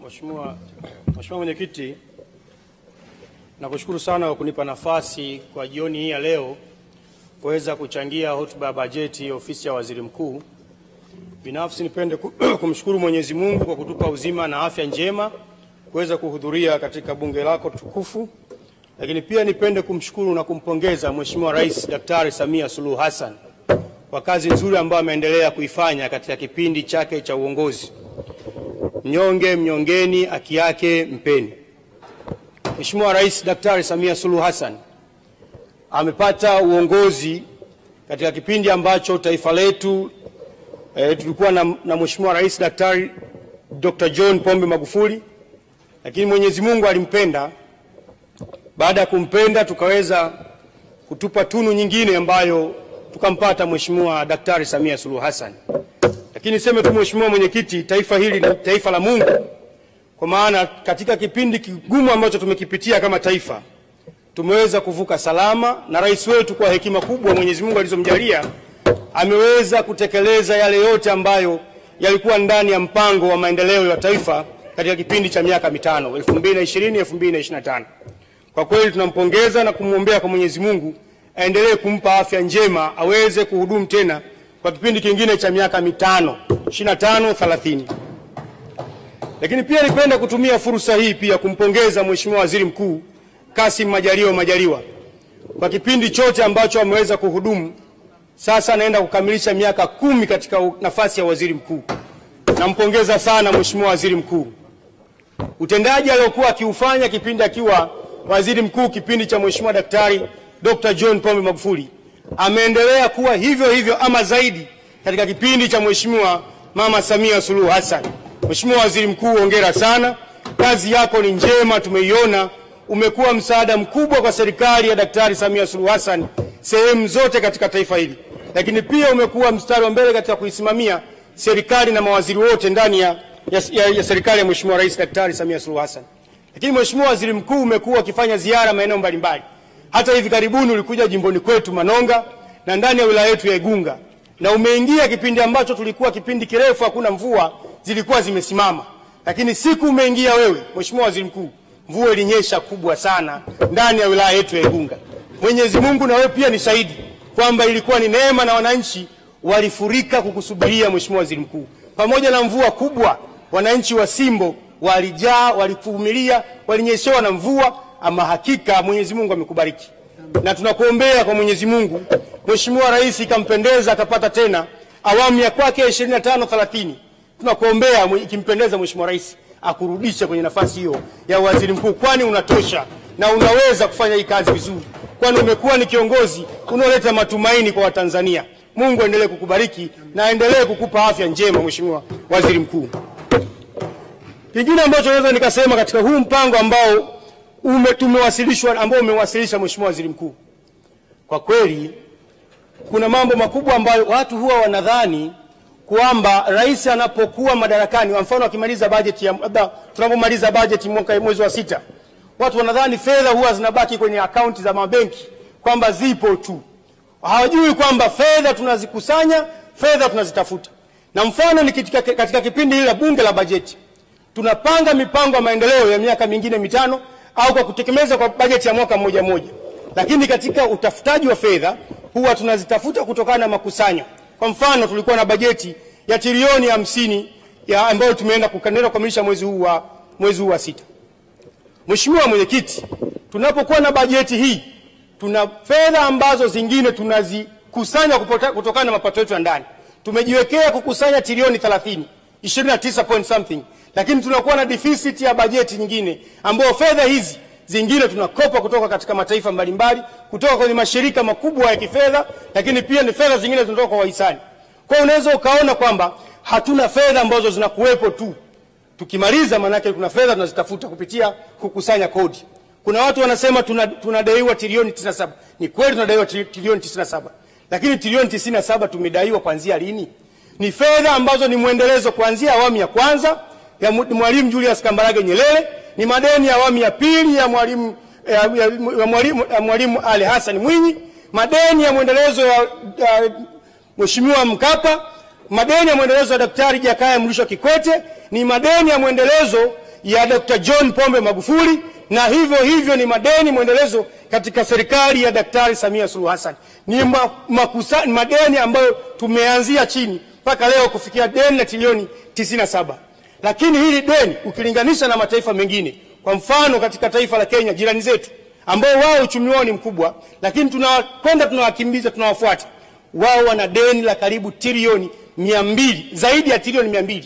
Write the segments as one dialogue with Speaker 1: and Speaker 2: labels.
Speaker 1: Mheshimiwa Mwenyekiti, nakushukuru sana kwa kunipa nafasi kwa jioni hii ya leo kuweza kuchangia hotuba ya bajeti ofisi ya Waziri Mkuu. Binafsi nipende kumshukuru Mwenyezi Mungu kwa kutupa uzima na afya njema kuweza kuhudhuria katika bunge lako tukufu. Lakini pia nipende kumshukuru na kumpongeza Mheshimiwa Rais Daktari Samia Suluhu Hassan kwa kazi nzuri ambayo ameendelea kuifanya katika kipindi chake cha uongozi. Mnyonge mnyongeni, haki yake mpeni. Mheshimiwa Rais Daktari Samia Suluhu Hassan amepata uongozi katika kipindi ambacho taifa letu tulikuwa na Mheshimiwa Rais Daktari Dr. John Pombe Magufuli, lakini Mwenyezi Mungu alimpenda. Baada ya kumpenda tukaweza kutupa tunu nyingine ambayo tukampata Mheshimiwa Daktari Samia Suluhu Hassan. Lakini niseme tu Mheshimiwa Mwenyekiti, taifa hili ni taifa la Mungu, kwa maana katika kipindi kigumu ambacho tumekipitia kama taifa tumeweza kuvuka salama, na rais wetu kwa hekima kubwa Mwenyezi Mungu alizomjalia ameweza kutekeleza yale yote ambayo yalikuwa ndani ya mpango wa maendeleo ya taifa katika kipindi cha miaka mitano 2020-2025. Kwa kweli tunampongeza na kumwombea kwa Mwenyezi Mungu aendelee kumpa afya njema aweze kuhudumu tena kwa kipindi kingine cha miaka mitano 25-30. Lakini pia nipenda kutumia fursa hii pia kumpongeza Mheshimiwa Waziri Mkuu Kassim Majaliwa kwa kipindi chote ambacho ameweza kuhudumu. Sasa anaenda kukamilisha miaka 10 katika nafasi ya waziri mkuu. Nampongeza sana Mheshimiwa Waziri Mkuu. Utendaji aliokuwa akiufanya kipindi akiwa waziri mkuu kipindi cha Mheshimiwa Daktari Dr. John Pombe Magufuli ameendelea kuwa hivyo hivyo ama zaidi katika kipindi cha Mheshimiwa Mama Samia Suluhu Hassan. Mheshimiwa Waziri Mkuu, hongera sana. Kazi yako ni njema, tumeiona. Umekuwa msaada mkubwa kwa serikali ya Daktari Samia Suluhu Hassan sehemu zote katika taifa hili. Lakini pia umekuwa mstari wa mbele katika kuisimamia serikali na mawaziri wote ndani ya serikali ya Mheshimiwa Rais Daktari Samia Suluhu Hassan. Lakini Mheshimiwa Waziri Mkuu, umekuwa ukifanya ziara maeneo mbalimbali. Hata hivi karibuni ulikuja jimboni kwetu Manonga na ndani ya wilaya yetu ya Igunga, na umeingia kipindi ambacho tulikuwa kipindi kirefu hakuna mvua, zilikuwa zimesimama. Lakini siku umeingia wewe Mheshimiwa Waziri Mkuu, mvua ilinyesha kubwa sana ndani ya wilaya yetu ya Igunga. Mwenyezi Mungu na wewe pia ni shahidi kwamba ilikuwa ni neema na wananchi walifurika kukusubiria Mheshimiwa Waziri Mkuu. Pamoja na mvua kubwa, wananchi wa Simbo walijaa, walivumilia, walinyeshewa na mvua. Ama hakika Mwenyezi Mungu amekubariki. Na tunakuombea kwa Mwenyezi Mungu, Mheshimiwa Rais ikampendeza akapata tena awamu ya kwake 25-30. Tunakuombea ikimpendeza Mheshimiwa Rais akurudishe kwenye nafasi hiyo ya waziri mkuu, kwani unatosha na unaweza kufanya hii kazi vizuri. Kwani umekuwa ni kiongozi unaoleta matumaini kwa Watanzania. Mungu aendelee kukubariki na aendelee kukupa afya njema Mheshimiwa Waziri Mkuu. Kingine ambacho naweza nikasema katika huu mpango ambao umewasilisha Mheshimiwa Waziri Mkuu, kwa kweli kuna mambo makubwa ambayo watu huwa wanadhani kwamba rais anapokuwa madarakani, kwa mfano akimaliza bajeti tunapomaliza bajeti mwezi wa 6, watu wanadhani fedha huwa zinabaki kwenye akaunti za mabenki kwamba zipo tu. Hawajui kwamba fedha tunazikusanya, fedha tunazitafuta. Na mfano ni katika kipindi hili la bunge la bajeti tunapanga mipango ya maendeleo ya miaka mingine mitano au kwa kutekeleza kwa bajeti ya mwaka mmoja. Lakini katika utafutaji wa fedha huwa tunazitafuta kutokana na makusanyo. Kwa mfano tulikuwa na bajeti ya trilioni 50 ambayo tumeenda kukamilisha mwezi huu wa 6. Mheshimiwa Mwenyekiti, tunapokuwa na bajeti hii tuna fedha ambazo zingine tunazikusanya kutokana na mapato yetu ya ndani. Tumejiwekea kukusanya trilioni 30, 29 point something. Lakini tunakuwa na deficit ya bajeti nyingine ambayo fedha hizi zingine tunakopa kutoka katika mataifa mbalimbali, kutoka kwenye mashirika makubwa ya kifedha, lakini pia ni fedha zingine zinatoka kwa wahisani. Kwa unaweza ukaona kwamba hatuna fedha ambazo zinakuwepo tu. Tukimaliza manake kuna fedha tunazitafuta kupitia kukusanya kodi. Kuna watu wanasema tunadaiwa trilioni 97. Ni kweli tunadaiwa trilioni 97. Lakini trilioni 97 tumedaiwa kuanzia lini? Ni fedha ambazo ni muendelezo kuanzia awamu ya kwanza ya Mwalimu Julius Kambarage Nyerere, ni madeni ya awamu ya pili ya Mwalimu Ali Hassan Mwinyi, madeni ya muendelezo ya Mheshimiwa Mkapa, madeni ya muendelezo ya Daktari Jakaya Mrisho Kikwete, ni madeni ya muendelezo ya Dr. John Pombe Magufuli, na hivyo ni madeni mwendelezo katika serikali ya Daktari Samia Suluhu Hassan. Ni madeni ambayo tumeanzia chini mpaka leo kufikia deni la trilioni 97. Lakini hili deni ukilinganisha na mataifa mengine, kwa mfano katika taifa la Kenya, jirani zetu, ambao wao uchumi wao ni mkubwa, lakini tunawakimbiza, tunawafuata, wao wana deni la karibu trilioni 200, zaidi ya trilioni 200.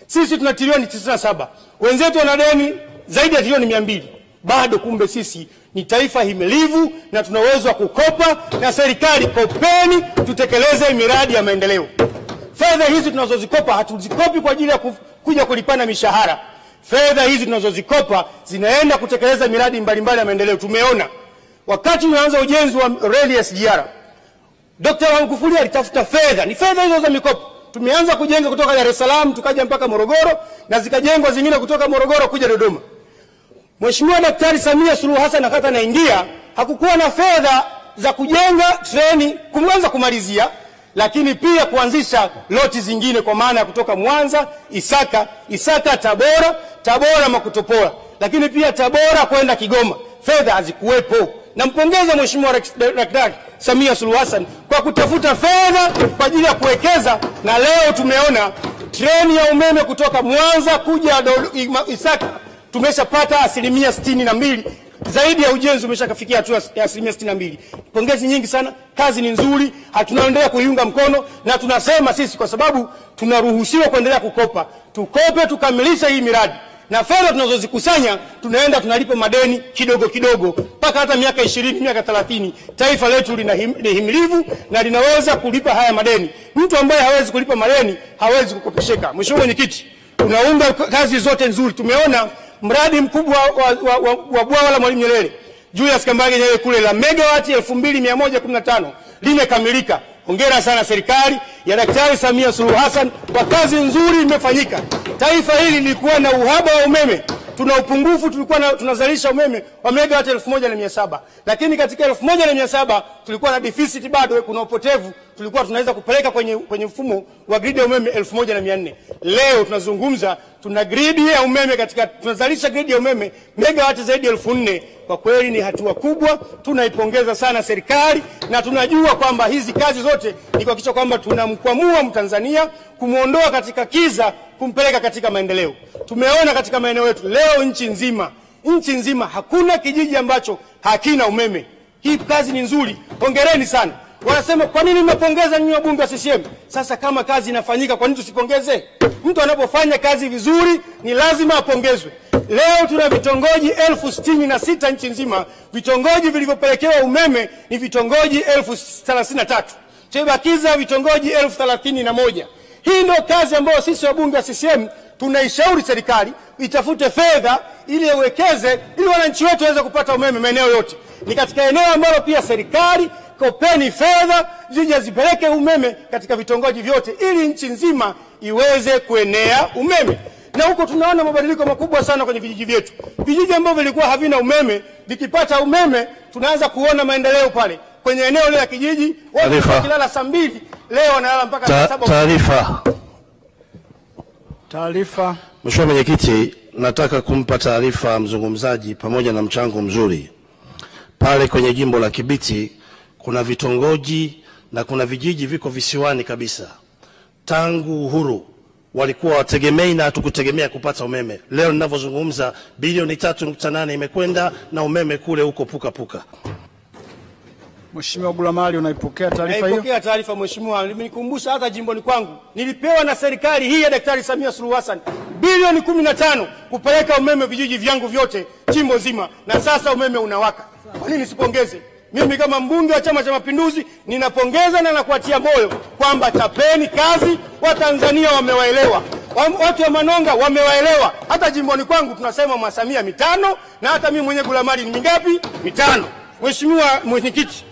Speaker 1: Sisi tuna trilioni 97. Wenzetu wana deni zaidi ya trilioni 200. Bado kumbe sisi ni taifa himilivu na tuna uwezo wa kukopa, na serikali, kopeni tutekeleze miradi ya maendeleo. Fedha hizi tunazozikopa hatuzikopi kwa ajili ya kuja kulipana mishahara. Fedha hizi tunazozikopa zinaenda kutekeleza miradi mbalimbali ya maendeleo. Tumeona wakati tunaanza ujenzi wa reli ya SGR, Dr. Magufuli alitafuta fedha, ni fedha hizo za mikopo. Tumeanza kujenga kutoka Dar es Salaam tukaja mpaka Morogoro, na zikajengwa zingine kutoka Morogoro kuja Dodoma. Mheshimiwa Daktari Samia Suluhu Hassan wakati anaingia hakukuwa na fedha za kujenga treni kuanza kumalizia, lakini pia kuanzisha loti zingine, kwa maana ya kutoka Mwanza, Isaka, Tabora Makutopora, lakini pia Tabora kwenda Kigoma. Fedha hazikuwepo. Nampongeza Mheshimiwa Daktari Samia Suluhu Hassan kwa kutafuta fedha kwa ajili ya kuwekeza, na leo tumeona treni ya umeme kutoka Mwanza kuja Isaka tumeshapata 62%. Zaidi ya ujenzi umeshakafikia hatua ya 62%. Pongezi nyingi sana, kazi ni nzuri, tunaendelea kuiunga mkono, na tunasema sisi kwa sababu tunaruhusiwa kuendelea kukopa, tukope tukamilisha hii miradi, na fedha tunazozikusanya tunaenda tunalipa madeni kidogo kidogo mpaka hata miaka 20, miaka 30. Taifa letu lina himilivu na linaweza kulipa haya madeni. Mtu ambaye hawezi kulipa madeni hawezi kukopesheka. Mheshimiwa Mwenyekiti, tunaunga kazi zote nzuri. Tumeona mradi mkubwa wa bwawa la Mwalimu Nyerere, Julius Kambarage Nyerere kule, la megawati 2115 limekamilika. Hongera sana serikali ya Daktari Samia Suluhu Hassan kwa kazi nzuri imefanyika. Taifa hili lilikuwa na uhaba wa umeme. Tuna upungufu, tunazalisha umeme wa megawati 1700, lakini katika 1700 tulikuwa na deficit, bado kuna upotevu. Tulikuwa tunaweza kupeleka kwenye mfumo wa grid ya umeme 1400. Leo tunazungumza tuna grid ya umeme, tunazalisha grid ya umeme megawati zaidi ya 4000. Kwa kweli ni hatua kubwa, tunaipongeza sana serikali, na tunajua kwamba hizi kazi zote ni kuhakikisha kwamba tunamkwamua Mtanzania, kumuondoa katika kiza, kumpeleka katika maendeleo. Tumeona katika maeneo yetu leo nchi nzima hakuna kijiji ambacho hakina umeme. Hii kazi ni nzuri, hongereni sana. Wanasema kwa nini mmepongeza nyinyi wabunge wa CCM? Sasa kama kazi inafanyika, kwa nini tusipongeze? Mtu anapofanya kazi vizuri ni lazima apongezwe. Leo tuna vitongoji 1066 nchi nzima. Vitongoji vilivyopelekewa umeme ni vitongoji 1033. Tumebakiza vitongoji 1031. Hii ndio kazi ambayo sisi wabunge wa CCM tunaishauri serikali itafute fedha ili iwekeze, ili wananchi wetu waweze kupata umeme maeneo yote. Ni katika eneo ambalo pia serikali, kopeni fedha zije zipeleke umeme katika vitongoji vyote ili nchi nzima iweze kuenea umeme. Na huko tunaona mabadiliko makubwa sana kwenye vijiji vyetu. Vijiji ambavyo vilikuwa havina umeme, vikipata umeme tunaanza kuona maendeleo pale. Kwenye eneo la kijiji watu wakilala saa 2 leo wanalala mpaka saa 7.
Speaker 2: Taarifa. Mheshimiwa Mwenyekiti, nataka kumpa taarifa mzungumzaji pamoja na mchango mzuri. Pale kwenye jimbo la Kibiti kuna vitongoji na kuna vijiji viko visiwani kabisa. Tangu uhuru walikuwa wategemei na hatukutegemea kupata umeme. Leo ninavyozungumza bilioni 3.8 imekwenda na umeme kule huko puka. Mheshimiwa Gulamali, unaipokea taarifa hiyo?
Speaker 1: Naipokea taarifa Mheshimiwa. Nimenikumbusha hata jimboni kwangu nilipewa na serikali hii ya Daktari Samia Suluhu Hassan bilioni 15 kupeleka umeme vijiji vyangu vyote jimbo zima, na sasa umeme unawaka. Kwa nini sipongeze? Mimi kama mbunge wa Chama cha Mapinduzi ninapongeza na nakuatia moyo kwamba chapeni kazi. Watanzania wamewaelewa, watu wa Manonga wamewaelewa. Hata jimboni kwangu tunasema Mwasamia 5, na hata mimi mwenye Gulamali ni mingapi? 5. Mheshimiwa Mwenyekiti,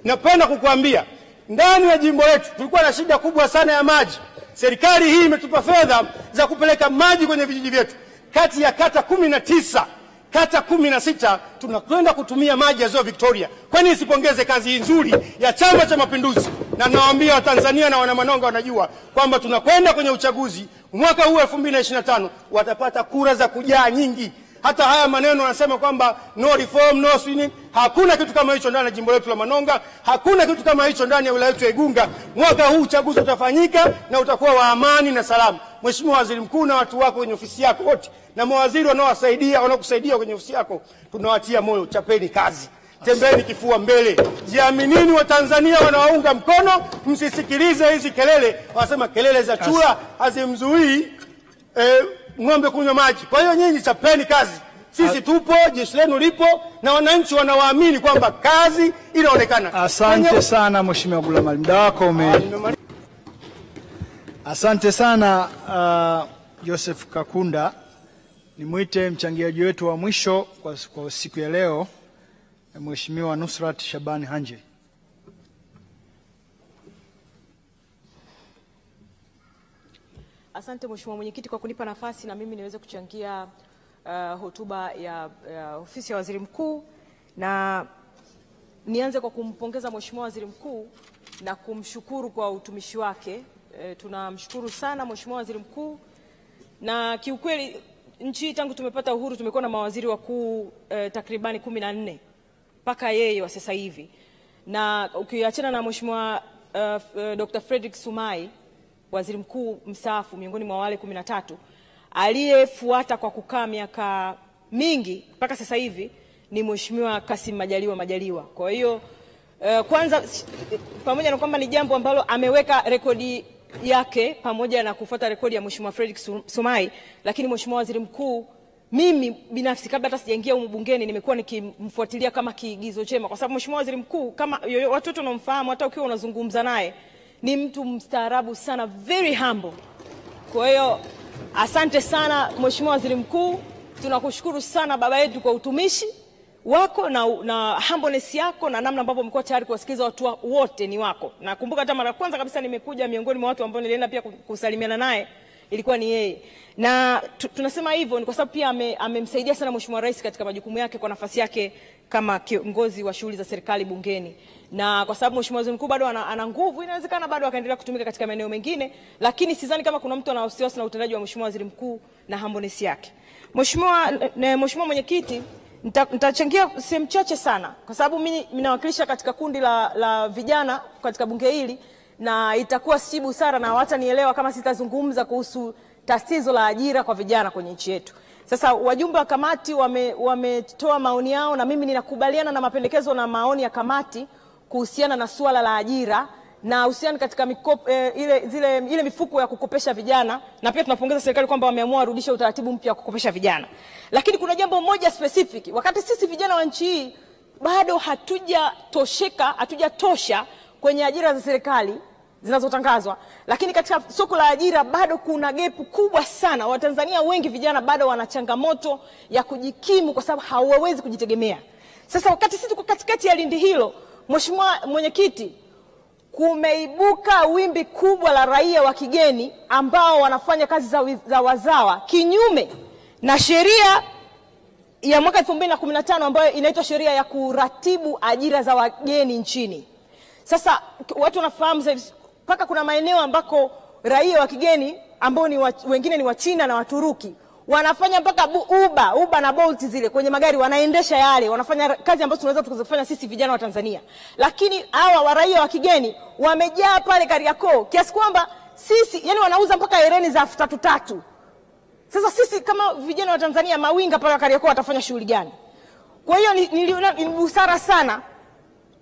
Speaker 1: napenda kukuambia ndani ya jimbo letu tulikuwa na shida kubwa sana ya maji. Serikali hii imetupa fedha za kupeleka maji kwenye vijiji vyetu. Kati ya kata 19, kata 16 tunakwenda kutumia maji ya Ziwa Victoria. Kwa nini sipongeze kazi hii nzuri ya Chama cha Mapinduzi na nawaambia Watanzania na wana Manonga wanajua kwamba tunakwenda kwenye uchaguzi mwaka huu 2025, watapata kura za kujaa nyingi. Hata haya maneno wanasema kwamba no reform no swing, hakuna kitu kama hicho ndani ya jimbo letu la Manonga, hakuna kitu kama hicho ndani ya wilaya yetu ya Igunga. Mwaka huu uchaguzi utafanyika na utakuwa wa amani na salama. Mheshimiwa Waziri Mkuu na watu wako kwenye ofisi yako wote na mawaziri wanaokusaidia kwenye ofisi yako, tunawatia moyo, chapeni kazi. Tembeni kifua mbele. Jiaminini Watanzania wanawaunga mkono, msisikilize hizi kelele. Wanasema kelele za chura hazimzuii ng'ombe kunywa maji. Kwa hiyo nyinyi chapeni kazi. Sisi tupo, jeshi lenu lipo na wananchi wanawaamini kwamba kazi inaonekana.
Speaker 3: Asante sana Mheshimiwa Gulama, muda wako Asante sana Joseph Kakunda. Nimuite mchangiaji wetu wa mwisho kwa siku ya leo, Mheshimiwa Nusrat Shabani Hanje.
Speaker 4: Asante Mheshimiwa Mwenyekiti kwa kunipa nafasi na mimi niweze kuchangia hotuba ya ofisi ya Waziri Mkuu, na nianze kwa kumpongeza Mheshimiwa Waziri Mkuu na kumshukuru kwa utumishi wake. Tunamshukuru sana Mheshimiwa Waziri Mkuu, na kiukweli nchi tangu tumepata uhuru tumekuwa na mawaziri wakuu takribani 14 mpaka yeye wa sasa hivi, na ukiachana na Mheshimiwa Dr. Frederick Sumaye, waziri mkuu mstaafu miongoni mwa wale 13, aliyefuata kwa kukaa miaka mingi mpaka sasa hivi ni Mheshimiwa Kassim Majaliwa. Kwa hiyo kwanza, pamoja na kwamba ni jambo ambalo ameweka rekodi yake pamoja na kufuata rekodi ya Mheshimiwa Frederick Sumaye, lakini Mheshimiwa Waziri Mkuu, mimi binafsi kabla hata sijaingia humu bungeni nimekuwa nikimfuatilia kama kiigizo chema, kwa sababu Mheshimiwa Waziri Mkuu, kama watoto wanamfahamu, hata ukiwa unazungumza naye, ni mtu mstaarabu sana, very humble. Kwa hiyo asante sana Mheshimiwa Waziri Mkuu, tunakushukuru sana baba yetu kwa utumishi wako na humbleness yako na namna ambavyo umekuwa tayari kuwasikiliza watu wote ni wako. Nakumbuka hata mara kwanza kabisa nimekuja, miongoni mwa watu ambao nilienda pia kusalimiana naye ilikuwa ni yeye. Na tunasema hivyo ni kwa sababu pia amemsaidia sana Mheshimiwa Rais katika majukumu yake kwa nafasi yake kama kiongozi wa shughuli za serikali bungeni. Na kwa sababu Mheshimiwa Waziri Mkuu bado ana nguvu, inawezekana bado akaendelea kutumika katika maeneo mengine, lakini sidhani kama kuna mtu ana wasiwasi na utendaji wa Mheshimiwa Waziri Mkuu na humbleness yake. Mheshimiwa Mwenyekiti, nitachangia sehemu chache sana kwa sababu mimi ninawakilisha katika kundi la vijana katika bunge hili, na itakuwa si busara na hata nielewa kama sitazungumza kuhusu tatizo la ajira kwa vijana kwenye nchi yetu. Sasa wajumbe wa kamati wametoa maoni yao, na mimi ninakubaliana na mapendekezo na maoni ya kamati kuhusiana na suala la ajira na uhusiano katika ile mifuko ya kukopesha vijana, na pia tunapongeza serikali kwamba wameamua warudishe utaratibu mpya wa kukopesha vijana. Lakini kuna jambo moja specific, wakati sisi vijana wa nchi hii bado hatujatosha kwenye ajira za serikali zinazotangazwa, lakini katika soko la ajira bado kuna gap kubwa sana. Watanzania wengi vijana bado wana changamoto ya kujikimu kwa sababu hawawezi kujitegemea. Sasa wakati sisi tuko katikati ya lindi hilo, Mheshimiwa Mwenyekiti, kumeibuka wimbi kubwa la raia wa kigeni ambao wanafanya kazi za wazawa kinyume na sheria ya mwaka 2015 ambayo inaitwa sheria ya kuratibu ajira za wageni nchini. Sasa watu wanafahamu mpaka kuna maeneo ambako raia wa kigeni ambao wengine ni wa China na Waturuki wanafanya mpaka Uber na Bolt zile kwenye magari, wanaendesha yale, wanafanya kazi ambazo tunaweza tukazifanya sisi vijana wa Tanzania. Lakini hawa wa raia wa kigeni wamejaa pale Kariakoo kiasi kwamba sisi, yani wanauza mpaka hereni za 3,000. Sasa sisi kama vijana wa Tanzania, mawinga pale Kariakoo watafanya shughuli gani? Kwa hiyo ni busara sana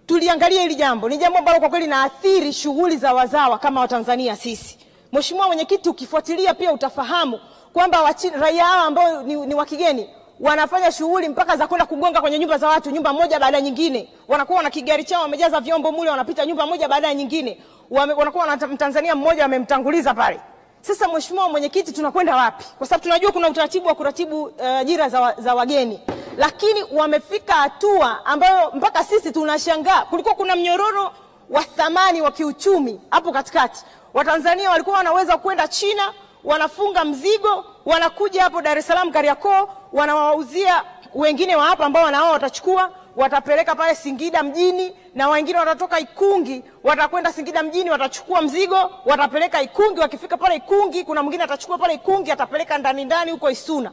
Speaker 4: tuliangalia hili jambo. Ni jambo ambalo kwa kweli linaathiri shughuli za wazawa kama Watanzania sisi. Mheshimiwa Mwenyekiti, ukifuatilia pia utafahamu kwamba raia hao ambao ni wa kigeni wanafanya shughuli mpaka za kwenda kugonga kwenye nyumba za watu, nyumba moja baada ya nyingine. Wanakuwa na kigari chao wamejaza vyombo mule, wanapita nyumba moja baada ya nyingine. Wanakuwa na Mtanzania mmoja amemtanguliza pale. Sasa Mheshimiwa Mwenyekiti, tunakwenda wapi? Kwa sababu tunajua kuna utaratibu wa kuratibu ajira za wageni, lakini wamefika hatua ambayo mpaka sisi tunashangaa. Kulikuwa kuna mnyororo wa thamani wa kiuchumi hapo katikati. Watanzania walikuwa wanaweza kwenda China, wanafunga mzigo, wanakuja hapo Dar es Salaam Kariakoo, wanawauzia wengine wa hapa ambao wanao watachukua, watapeleka pale Singida mjini na wengine watatoka Ikungi watakwenda Singida mjini, watachukua mzigo watapeleka Ikungi. Wakifika pale Ikungi, kuna mwingine atachukua pale Ikungi atapeleka ndani huko Isuna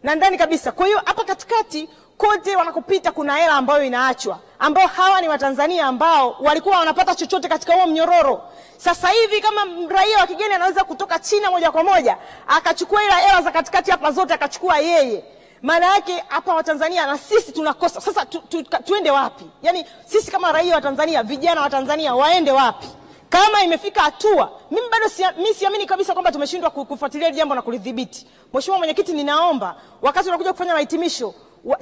Speaker 4: na ndani kabisa. Kwa hiyo hapa katikati kote wanakopita kuna hela ambayo inaachwa, ambao hawa ni Watanzania ambao walikuwa wanapata chochote katika huo mnyororo. Sasa hivi kama raia wa kigeni anaweza kutoka China moja kwa moja akachukua ile hela za katikati hapa zote akachukua yeye, maana yake hapa Watanzania na sisi tunakosa. Sasa tuende wapi? Yani sisi kama raia wa Tanzania, vijana wa Tanzania waende wapi? Kama imefika hatua, mimi bado siamini kabisa kwamba tumeshindwa kufuatilia jambo na kulidhibiti. Mheshimiwa Mwenyekiti, ninaomba wakati unakuja kufanya mahitimisho,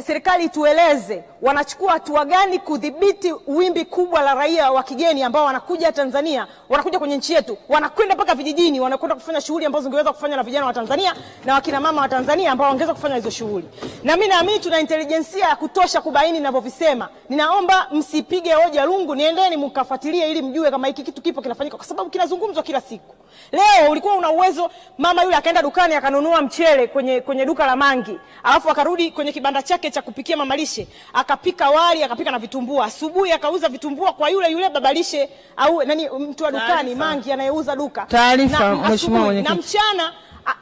Speaker 4: serikali tueleze wanachukua hatua gani kudhibiti wimbi kubwa la raia wa kigeni ambao wanakuja Tanzania, wanakuja kwenye nchi yetu, wanakwenda mpaka vijijini, wanakwenda kufanya shughuli ambazo zingeweza kufanya na vijana wa Tanzania na wakina mama wa Tanzania ambao wangeweza kufanya hizo shughuli. Na mimi naamini tuna intelijensia ya kutosha kubaini ninavyovisema. Ninaomba msipige hoja lungu, niendeni mkafuatilie ili mjue kama hiki kitu kipo kinafanyika, kwa sababu kinazungumzwa kila siku. Leo ulikuwa una uwezo, mama yule akaenda dukani akanunua mchele kwenye duka la Mangi, alafu akarudi kwenye kibanda chake cha kupikia mamalishe, akapika wali, akapika na vitumbua. Asubuhi akauza vitumbua kwa yule babalishe au nani mtu wa dukani Mangi anayeuza duka.
Speaker 5: Taarifa Mheshimiwa Mwenyekiti.
Speaker 4: Na mchana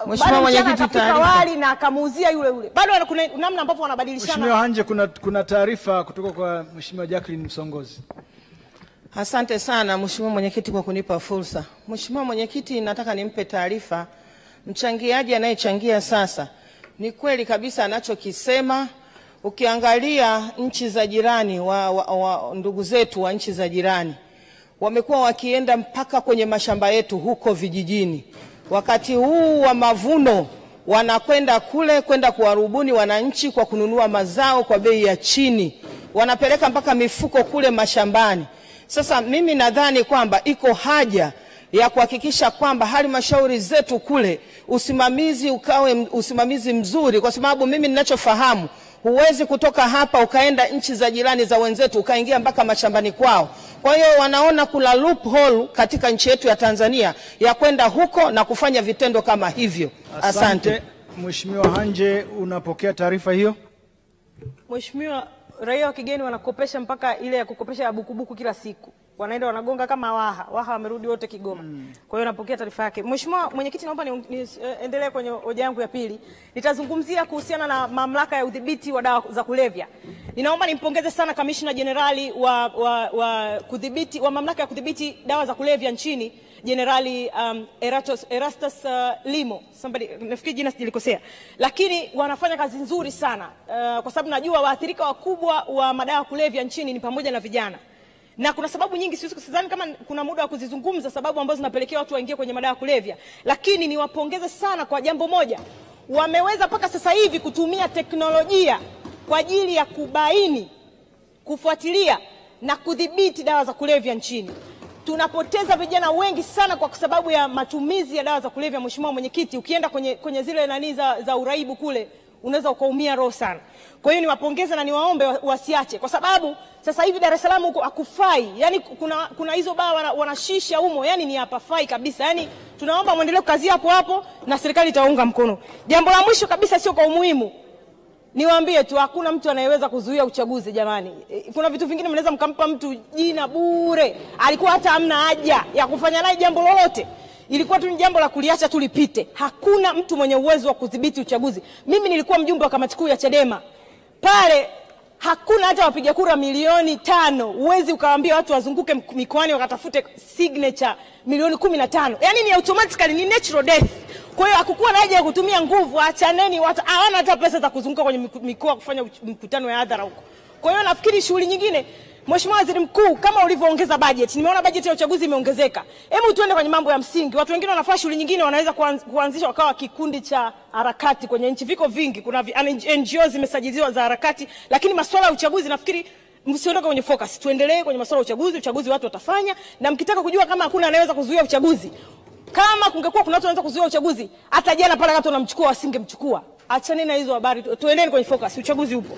Speaker 5: Mheshimiwa Mwenyekiti,
Speaker 4: taarifa wali na akamuuzia yule. Bado kuna namna ambapo wanabadilishana.
Speaker 3: Mheshimiwa Hanje, kuna taarifa kutoka kwa Mheshimiwa Jacqueline Msongozi.
Speaker 5: Asante sana Mheshimiwa Mwenyekiti kwa kunipa fursa. Mheshimiwa Mwenyekiti, nataka nimpe taarifa mchangiaji anayechangia sasa. Ni kweli kabisa anachokisema. Ukiangalia nchi za jirani ndugu zetu wa nchi za jirani wamekuwa wakienda mpaka kwenye mashamba yetu huko vijijini. Wakati huu wa mavuno wanakwenda kule kwenda kuwarubuni wananchi kwa kununua mazao kwa bei ya chini. Wanapeleka mpaka mifuko kule mashambani. Sasa mimi nadhani kwamba iko haja ya kuhakikisha kwamba halmashauri zetu kule usimamizi ukawe usimamizi mzuri, kwa sababu mimi ninachofahamu huwezi kutoka hapa ukaenda nchi za jirani za wenzetu ukaingia mpaka mashambani kwao. Kwa hiyo wanaona kuna loophole katika nchi yetu ya Tanzania ya kwenda huko na kufanya vitendo kama hivyo. Asante.
Speaker 3: Mheshimiwa Hanje, unapokea taarifa hiyo?
Speaker 4: Mheshimiwa, raia wa kigeni wanakopesha mpaka ile ya kukopesha ya bukubuku kila siku. Wanaenda wanagonga kama Waha wamerudi wote Kigoma. Kwa hiyo napokea taarifa yake. Mheshimiwa Mwenyekiti, naomba niendelee kwenye hoja yangu ya pili. Nitazungumzia kuhusiana na mamlaka ya udhibiti wa dawa za kulevya. Ninaomba nimpongeze sana Kamishna Jenerali wa mamlaka ya kudhibiti dawa za kulevya nchini, Jenerali Erastus Limo. Nafikiri jina sijalikosea. Lakini wanafanya kazi nzuri sana. Kwa sababu najua waathirika wakubwa wa madawa ya kulevya nchini ni pamoja na vijana. Na kuna sababu nyingi, sidhani kama kuna muda wa kuzizungumza sababu ambazo zinapelekea watu waingie kwenye madawa ya kulevya. Lakini niwapongeze sana kwa jambo moja. Wameweza mpaka sasa hivi kutumia teknolojia kwa ajili ya kubaini, kufuatilia na kudhibiti dawa za kulevya nchini. Tunapoteza vijana wengi sana kwa sababu ya matumizi ya dawa za kulevya. Mheshimiwa Mwenyekiti, ukienda kwenye zile nani za uraibu kule unaweza ukaumia roho sana. Kwa hiyo niwapongeze na niwaombe wasiache, kwa sababu sasa hivi Dar es Salaam huko hakufai. Yani kuna hizo baa wanashisha humo, yani ni hapafai kabisa. Yani tunaomba muendelee kukazia hapo na serikali itaunga mkono. Jambo la mwisho kabisa, sio kwa umuhimu, niwaambie tu hakuna mtu anayeweza kuzuia uchaguzi jamani. Kuna vitu vingine mnaweza mkampa mtu jina bure, alikuwa hata hamna haja ya kufanya naye jambo lolote. Ilikuwa tu ni jambo la kuliacha tu lipite. Hakuna mtu mwenye uwezo wa kudhibiti uchaguzi. Mimi nilikuwa mjumbe wa kamati kuu ya Chadema. Pale hakuna hata wapiga kura milioni 5. Uwezi ukawaambia watu wazunguke mikoani wakatafute signature milioni 15. Yaani ni automatically, ni natural death. Kwa hiyo hakukuwa na haja ya kutumia nguvu. Achaneni watu, hawana hata pesa za kuzunguka kwenye mikoa kufanya mkutano ya hadhara huko. Kwa hiyo nafikiri shughuli nyingine, Mheshimiwa Waziri Mkuu, kama ulivyoongeza budget, nimeona budget ya uchaguzi imeongezeka. Hebu tuende kwenye mambo ya msingi. Watu wengine wanafanya shughuli nyingine, wanaweza kuanzisha wakawa kikundi cha harakati kwenye nchi. Viko vingi, kuna NGOs zimesajiliwa za harakati, lakini masuala ya uchaguzi nafikiri msiondoke kwenye focus. Tuendelee kwenye masuala ya uchaguzi watu watafanya, na mkitaka kujua kama hakuna anayeweza kuzuia uchaguzi, kama kungekuwa kuna watu wanaweza kuzuia uchaguzi, hata jana pale watu wanamchukua wasingemchukua. Achane na hizo habari, tuendeni kwenye focus, uchaguzi upo.